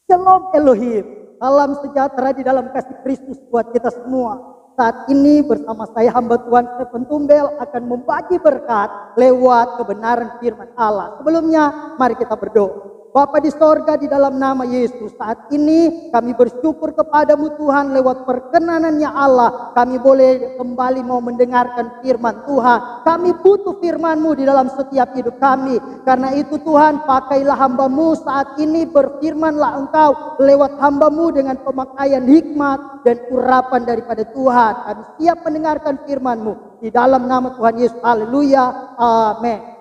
Shalom Elohim, salam sejahtera di dalam kasih Kristus buat kita semua. Saat ini bersama saya hamba Tuhan Stephen Tumbel akan membagi berkat lewat kebenaran firman Allah. Sebelumnya mari kita berdoa. Bapa di sorga, di dalam nama Yesus, saat ini kami bersyukur kepadamu Tuhan, lewat perkenanannya Allah kami boleh kembali mau mendengarkan firman Tuhan. Kami butuh firman-Mu di dalam setiap hidup kami. Karena itu Tuhan, pakailah hamba-Mu saat ini, berfirmanlah Engkau lewat hamba-Mu dengan pemakaian hikmat dan urapan daripada Tuhan. Kami siap mendengarkan firman-Mu di dalam nama Tuhan Yesus. Haleluya, amin.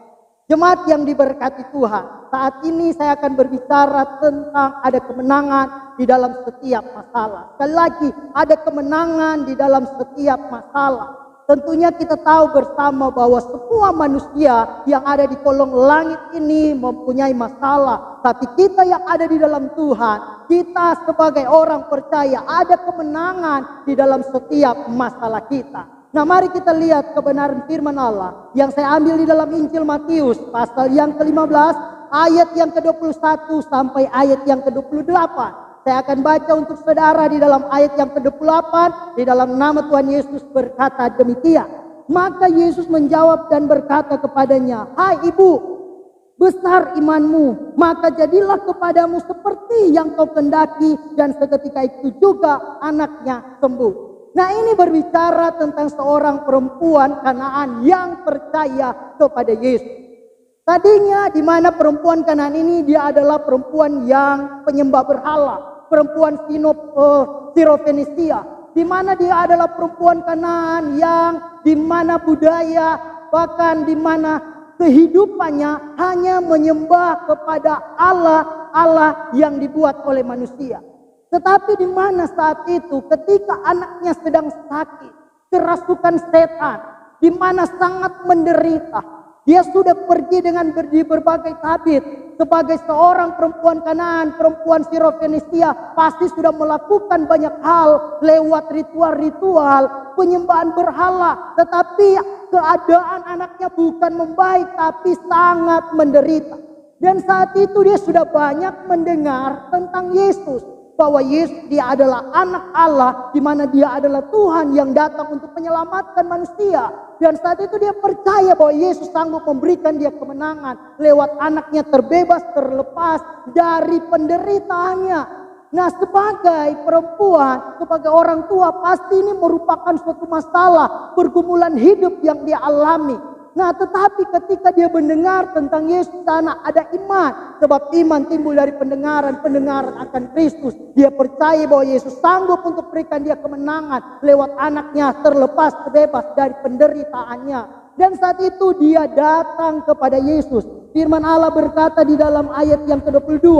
Jemaat yang diberkati Tuhan, saat ini saya akan berbicara tentang ada kemenangan di dalam setiap masalah. Sekali lagi, ada kemenangan di dalam setiap masalah. Tentunya kita tahu bersama bahwa semua manusia yang ada di kolong langit ini mempunyai masalah. Tapi kita yang ada di dalam Tuhan, kita sebagai orang percaya ada kemenangan di dalam setiap masalah kita. Nah, mari kita lihat kebenaran firman Allah yang saya ambil di dalam Injil Matius pasal yang ke-15 ayat yang ke-21 sampai ayat yang ke-28. Saya akan baca untuk saudara di dalam ayat yang ke-28, di dalam nama Tuhan Yesus berkata demikian. Maka Yesus menjawab dan berkata kepadanya, "Hai ibu, besar imanmu, maka jadilah kepadamu seperti yang kau kendaki." Dan seketika itu juga anaknya sembuh. Nah, ini berbicara tentang seorang perempuan Kanaan yang percaya kepada Yesus. Tadinya di mana perempuan Kanaan ini dia adalah perempuan yang penyembah berhala, perempuan Sirofenisia, di mana dia adalah perempuan Kanaan yang di mana budaya bahkan di mana kehidupannya hanya menyembah kepada Allah yang dibuat oleh manusia. Tetapi di mana saat itu ketika anaknya sedang sakit, kerasukan setan, di mana sangat menderita, dia sudah pergi dengan berbagai tabib. Sebagai seorang perempuan Kanaan, perempuan Sirofenisia, pasti sudah melakukan banyak hal lewat ritual-ritual penyembahan berhala. Tetapi keadaan anaknya bukan membaik, tapi sangat menderita. Dan saat itu dia sudah banyak mendengar tentang Yesus. Bahwa Yesus dia adalah anak Allah, di mana dia adalah Tuhan yang datang untuk menyelamatkan manusia. Dan saat itu dia percaya bahwa Yesus sanggup memberikan dia kemenangan lewat anaknya terbebas, terlepas dari penderitaannya. Nah, sebagai perempuan, sebagai orang tua, pasti ini merupakan suatu masalah, pergumulan hidup yang dia alami. Nah, tetapi ketika dia mendengar tentang Yesus sana ada iman. Sebab iman timbul dari pendengaran akan Kristus. Dia percaya bahwa Yesus sanggup untuk berikan dia kemenangan lewat anaknya terlepas, terbebas dari penderitaannya. Dan saat itu dia datang kepada Yesus. Firman Allah berkata di dalam ayat yang ke-22.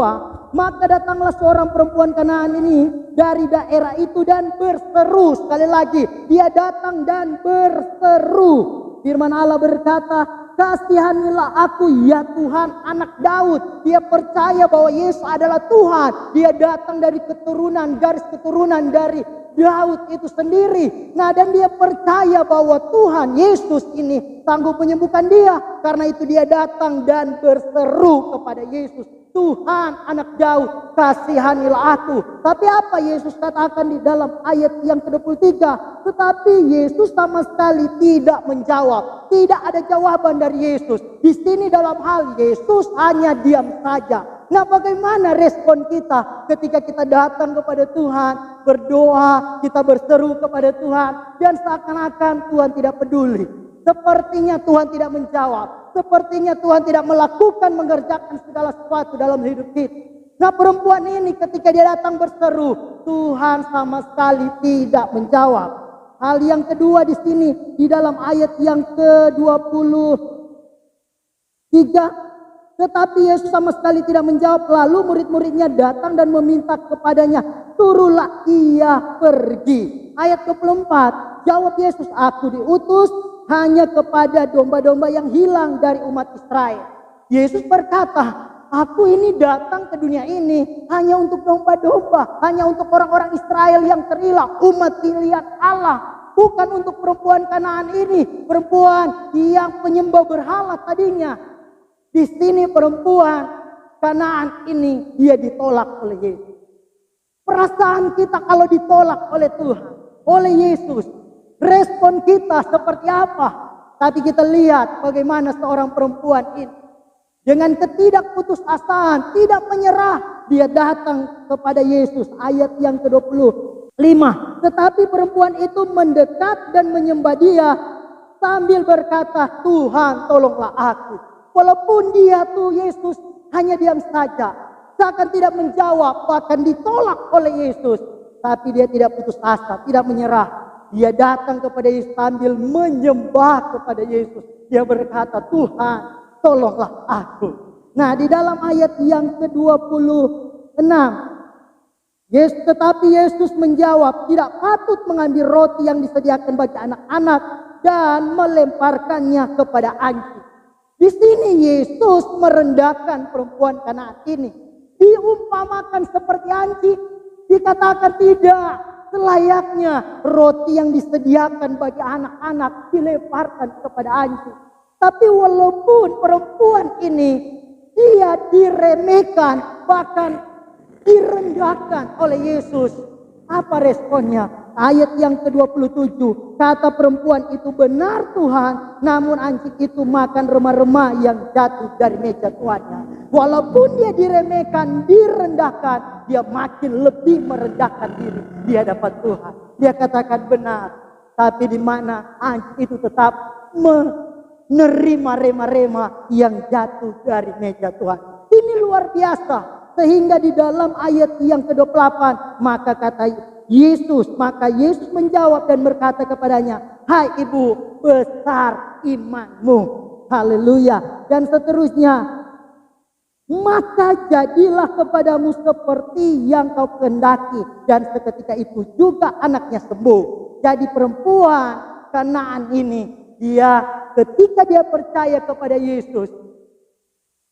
Maka datanglah seorang perempuan Kanaan ini dari daerah itu dan berseru. Sekali lagi, dia datang dan berseru. Firman Allah berkata, "Kasihanilah aku ya Tuhan, anak Daud." Dia percaya bahwa Yesus adalah Tuhan. Dia datang dari keturunan, garis keturunan dari Daud itu sendiri. Nah, dan dia percaya bahwa Tuhan Yesus ini sanggup menyembuhkan dia. Karena itu dia datang dan berseru kepada Yesus, "Tuhan, anak Daud, kasihanilah aku." Tapi apa Yesus katakan di dalam ayat yang ke-23? Tetapi Yesus sama sekali tidak menjawab. Tidak ada jawaban dari Yesus. Di sini dalam hal Yesus hanya diam saja. Nah, bagaimana respon kita ketika kita datang kepada Tuhan, berdoa, kita berseru kepada Tuhan, dan seakan-akan Tuhan tidak peduli. Sepertinya Tuhan tidak menjawab. Sepertinya Tuhan tidak melakukan, mengerjakan segala sesuatu dalam hidup kita. Nah, perempuan ini ketika dia datang berseru, Tuhan sama sekali tidak menjawab. Hal yang kedua di sini di dalam ayat yang ke-23, tetapi Yesus sama sekali tidak menjawab. Lalu murid-muridnya datang dan meminta kepadanya, "Suruhlah ia pergi." Ayat ke-24, jawab Yesus, "Aku diutus hanya kepada domba-domba yang hilang dari umat Israel." Yesus berkata, "Aku ini datang ke dunia ini hanya untuk domba-domba, hanya untuk orang-orang Israel yang terhilang, umat pilihan Allah. Bukan untuk perempuan Kanaan ini, perempuan yang penyembah berhala tadinya." Di sini perempuan Kanaan ini dia ditolak oleh Yesus. Perasaan kita kalau ditolak oleh Tuhan, oleh Yesus, respon kita seperti apa? Tapi kita lihat bagaimana seorang perempuan ini dengan ketidakputusasaan, tidak menyerah, dia datang kepada Yesus. Ayat yang ke-25. Tetapi perempuan itu mendekat dan menyembah dia sambil berkata, Tuhan tolonglah aku. Walaupun dia tuh Yesus hanya diam saja, seakan tidak menjawab, bahkan ditolak oleh Yesus. Tapi dia tidak putus asa, tidak menyerah. Dia datang kepada Yesus sambil menyembah kepada Yesus. Dia berkata, Tuhan tolonglah aku. Nah, di dalam ayat yang ke-26, tetapi Yesus menjawab, tidak patut mengambil roti yang disediakan bagi anak-anak dan melemparkannya kepada anjing. Di sini Yesus merendahkan perempuan Kanaan ini. Diumpamakan seperti anjing, dikatakan tidak selayaknya roti yang disediakan bagi anak-anak dilemparkan kepada anjing. Tapi walaupun perempuan ini dia diremehkan, bahkan direndahkan oleh Yesus, apa responnya? Ayat yang ke-27, kata perempuan itu, benar Tuhan, namun anjing itu makan remah-remah yang jatuh dari meja tuannya. Walaupun dia diremehkan, direndahkan, dia makin lebih merendahkan diri di hadapan Tuhan. Dia katakan benar, tapi di mana anjing itu tetap menerima remah-remah yang jatuh dari meja Tuhan. Ini luar biasa. Sehingga di dalam ayat yang ke-28, maka Yesus menjawab dan berkata kepadanya, hai ibu, besar imanmu. Haleluya. Dan seterusnya, maka jadilah kepadamu seperti yang kau kehendaki. Dan seketika itu juga anaknya sembuh. Jadi perempuan Kanaan ini, ketika dia percaya kepada Yesus,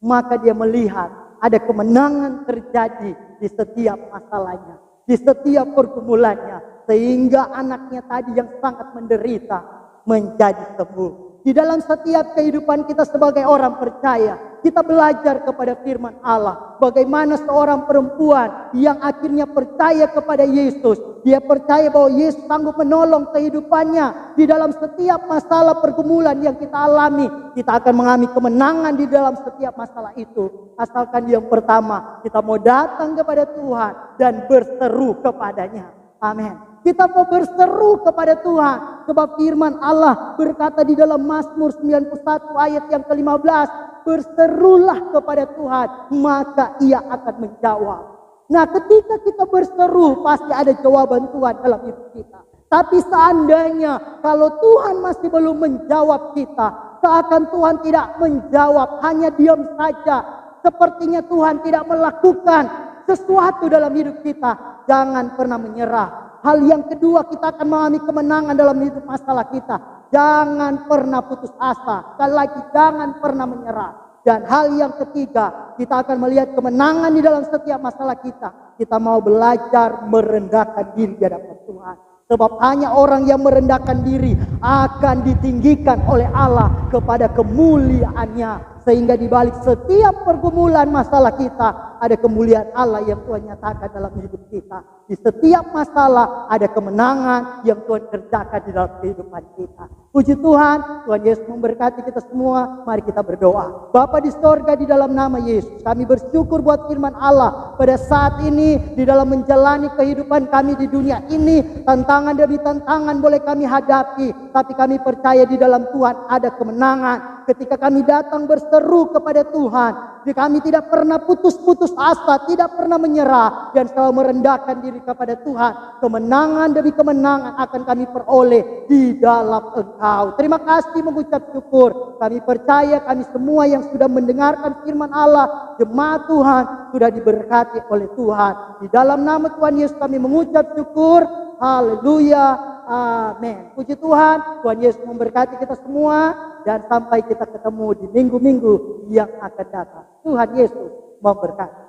maka dia melihat ada kemenangan terjadi di setiap masalahnya, di setiap pergumulannya, sehingga anaknya tadi yang sangat menderita menjadi sembuh. Di dalam setiap kehidupan kita sebagai orang percaya, kita belajar kepada firman Allah. Bagaimana seorang perempuan yang akhirnya percaya kepada Yesus. Dia percaya bahwa Yesus sanggup menolong kehidupannya. Di dalam setiap masalah pergumulan yang kita alami, kita akan mengalami kemenangan di dalam setiap masalah itu. Asalkan yang pertama, kita mau datang kepada Tuhan dan berseru kepadanya. Amin. Kita mau berseru kepada Tuhan. Sebab firman Allah berkata di dalam Mazmur 91 ayat yang ke-15. Berserulah kepada Tuhan, maka ia akan menjawab. Nah, ketika kita berseru, pasti ada jawaban Tuhan dalam hidup kita. Tapi seandainya kalau Tuhan masih belum menjawab kita, seakan Tuhan tidak menjawab, hanya diam saja, sepertinya Tuhan tidak melakukan sesuatu dalam hidup kita, jangan pernah menyerah. Hal yang kedua, kita akan mengalami kemenangan dalam hidup masalah kita. Jangan pernah putus asa. Sekali lagi, jangan pernah menyerah. Dan hal yang ketiga, kita akan melihat kemenangan di dalam setiap masalah kita. Kita mau belajar merendahkan diri di hadapan Tuhan. Sebab hanya orang yang merendahkan diri akan ditinggikan oleh Allah kepada kemuliaannya. Sehingga di balik setiap pergumulan masalah kita, ada kemuliaan Allah yang Tuhan nyatakan dalam hidup kita. Di setiap masalah ada kemenangan yang Tuhan kerjakan di dalam kehidupan kita. Puji Tuhan, Tuhan Yesus memberkati kita semua. Mari kita berdoa. Bapa di sorga, di dalam nama Yesus, kami bersyukur buat firman Allah. Pada saat ini, di dalam menjalani kehidupan kami di dunia ini, tantangan demi tantangan boleh kami hadapi. Tapi kami percaya di dalam Tuhan ada kemenangan. Ketika kami datang berseru kepada Tuhan, kami tidak pernah putus-putus asa, tidak pernah menyerah, dan selalu merendahkan diri kepada Tuhan. Kemenangan demi kemenangan akan kami peroleh di dalam Engkau. Terima kasih, mengucap syukur. Kami percaya kami semua yang sudah mendengarkan firman Allah, jemaat Tuhan, sudah diberkati oleh Tuhan. Di dalam nama Tuhan Yesus kami mengucap syukur. Haleluya. Amin. Puji Tuhan. Tuhan Yesus memberkati kita semua. Dan sampai kita ketemu di minggu-minggu yang akan datang. Tuhan Yesus memberkati.